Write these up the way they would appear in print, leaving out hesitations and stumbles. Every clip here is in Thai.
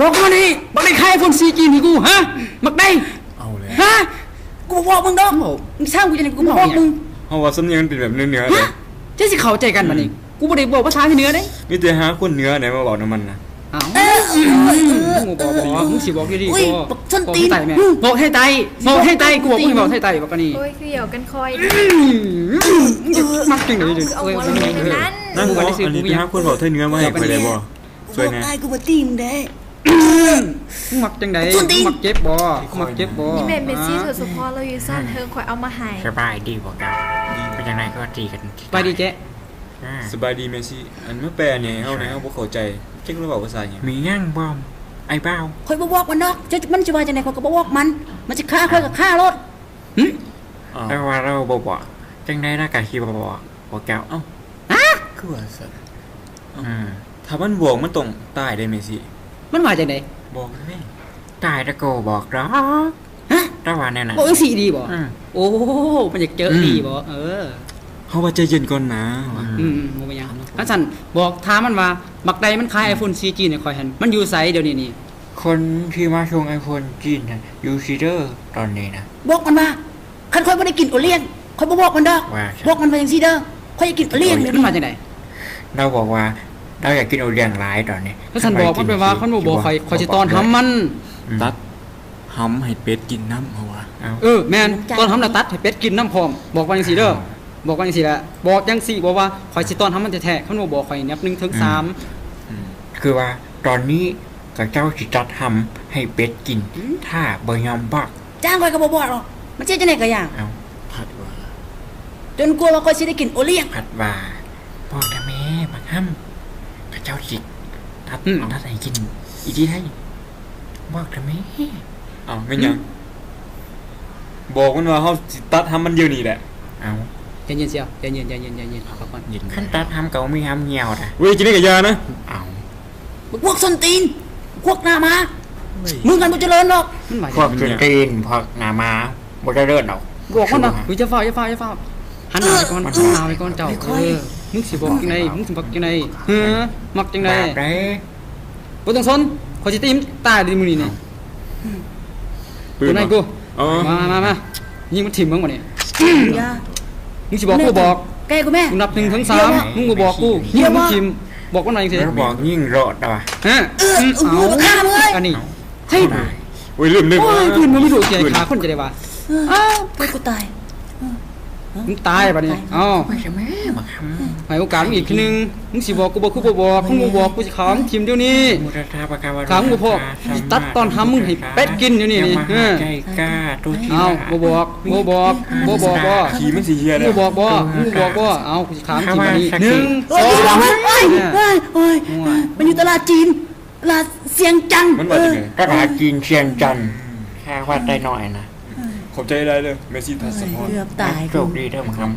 บอกมาดิบอกได้ใครคนซีจีนให้กูฮะมักได้เอาเลยฮะกูบอกมึงดอกมึงสร้างกูจะไหนกูบอกมึงเพราะว่าสำเนียงเป็นแบบเนื้อเลยเจ๊สิเข้าใจกันมานี่กูบ่ได้บอกภาษาที่เหนือได้มีแต่หาคนเนื้อไหนมาบอกน้ำมันนะอ้าวมึงบอกมึงสิบอกดีๆบอกให้ไตแม่บอกให้ไตบอกให้ไตกูบอกมึงบอกให้ไตบอกกันนี่โอ้ยคือเหี่ยวกันคอยมักจริงเลยเอาหัวลงไปนั้นนั่งบอกอันนี้ไปหาคนบอกให้เนื้อมาให้ไปได้บ่สวยนะกูบ่ตีมได้มักจังไดมักเจ็บบ่มักเจ็บบ่นี่เมสซี่เธอสุพอเราอยู่ซ่านเธอคอยเอามาให้สบายดีบอกกันเป็นยังไงก็ดีกันไปดีเจ๊สบายดีเมซี่อันเมื่อแปลเนี่ยเฮาเนี่ยเฮาบ่เข้าใจเจ๊กรู้บอกภาษาหยังมีย่างบอมไอ้เบ้าคอยบ่บอกมันเนาะมันจะว่าจังได๋คอยก็บ่บอกมันสิฆ่าคอยก็ฆ่ารถแต่ว่าเราบอกจังได้ร่างกายคีบอกแก้วเอ้าคือว่าสัตว์ถ้ามันบวกมันต้องตายได้เมซี่มันว่าจังได๋บอกแม่ตายตะโกบอกดอกฮะแต่ว่าแน่น่ะบอกจังซี่ดีบ่โอ้มันอยากเจอดีบ่เฮาว่าใจเย็นก่อนนะบ่เป็นหยังคันซั่นบอกถามมันว่ามักใดมันขาย iPhone 4G เนี่ยค่อยหั่นมันอยู่ไสเดี๋ยวนี้นี่คนที่มาชง iPhone จีนน่ะอยู่ซีเดอร์ตอนนี้นะบอกมันว่าคันคอยบ่ได้กินโอเลี้ยงคอยบ่บอกมันดอกบอกมันว่าจังซี่เด้อคอยอยากกินโอเลี้ยงมันว่าจังได๋เราบอกว่าเราอยากกินโอเลี้ยงหลายตอนนี้คันซั่นบอกมันไปว่าคันบ่บอกค่อยสิตอนทำมันตัดหำให้เป็ดกินน้ำเฮาว่าแม่นตอนทำแล้วตัดให้เป็ดกินน้ำพร้อมบอกว่าจังซี่เด้อบอกว่าจังซี่แหละบอกจังซี่บอกว่าข่อยสิตอนทำมันแท้ๆคันบ่บอกข่อยนับ1ถึง3คือว่าตอนนี้กับเจ้าสิจัดทำให้เป็ดกินถ้าบ่ยอมบอกจ้างคอยก็บ่บอกหรอกมันสิจังได๋ก็อย่างผัดว่าจนกลัวว่าคอยสิได้กินโอเลี้ยงผัดว่าบอกได้แม่บักห้ำกับเจ้าสิทัดให้กินอีกทีให้บอกได้แม่แม่นยังบอกมันว่าเฮาสิตัดทำมันเดี๋ยวนี้แหละใจเย็นเสียวใจเย็นพักก่อนขั้นตาทำเก่าไม่ทำเหี่ยวนะเว้ยกินได้กับยานะพวกส้นตีนพวกหน้ามามึงกันบ่เจริญหรอกพวกส้นตีนพวกหน้ามาบ่เจริญหรอกบอกมันนะจะฟ้าหันหน้าไปก่อนเจ้ามึงสิบอกจังไดมึงสิบอกจังไดมักจังไดบ่ต้องสนขอสิตีมตายดิมื้อนี้นี่ปืนไหนกูมายิงมันถิ่มมึงบ่นี่มึงสิบอกกูบอกแกกูแม่กูนับ1ถึง3มึงบ่บอกกูยิงมึงทิมบอกว่าหน่อยสิบอกยิ่งรอดว่ะเอาฆ่ามึงอันนี้เฮ้ยโอ้ยลืมโอ้ยปืนมันไม่ถูกใจขาคนจะได้ว่าไปกูตายมึงตายป่ะเนี่ยให้โอกาสมึงอีกทีนึงมึงสิบอกกูบอกกูบอกมึงบ่บอกกูจะขามทิมเดี๋ยวนี้ขามกูพอกตัดตอนทำมึงให้เป็ดกินเดี๋ยวนี้นี่ใจกล้าตัวที่เอาบ่บอกขี่มันสีเฮียเลยบอกเอากูจะขามทิมนี้1 2โอ้ยมันอยู่ตลาดจีนตลาดเสียงจังมันว่าจังไงตลาดจีนเชียงจันแค่ว่าได้น้อยนะขอบใจได้เลยเมซี่ทัศพรเกือบตายโชคดีเด้อมึงครับ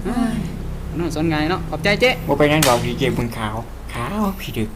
นั่นสนไงเนาะขอบใจเจ๊บ่ไปนั่งดอกดีเจมึงขาวพี่ดึก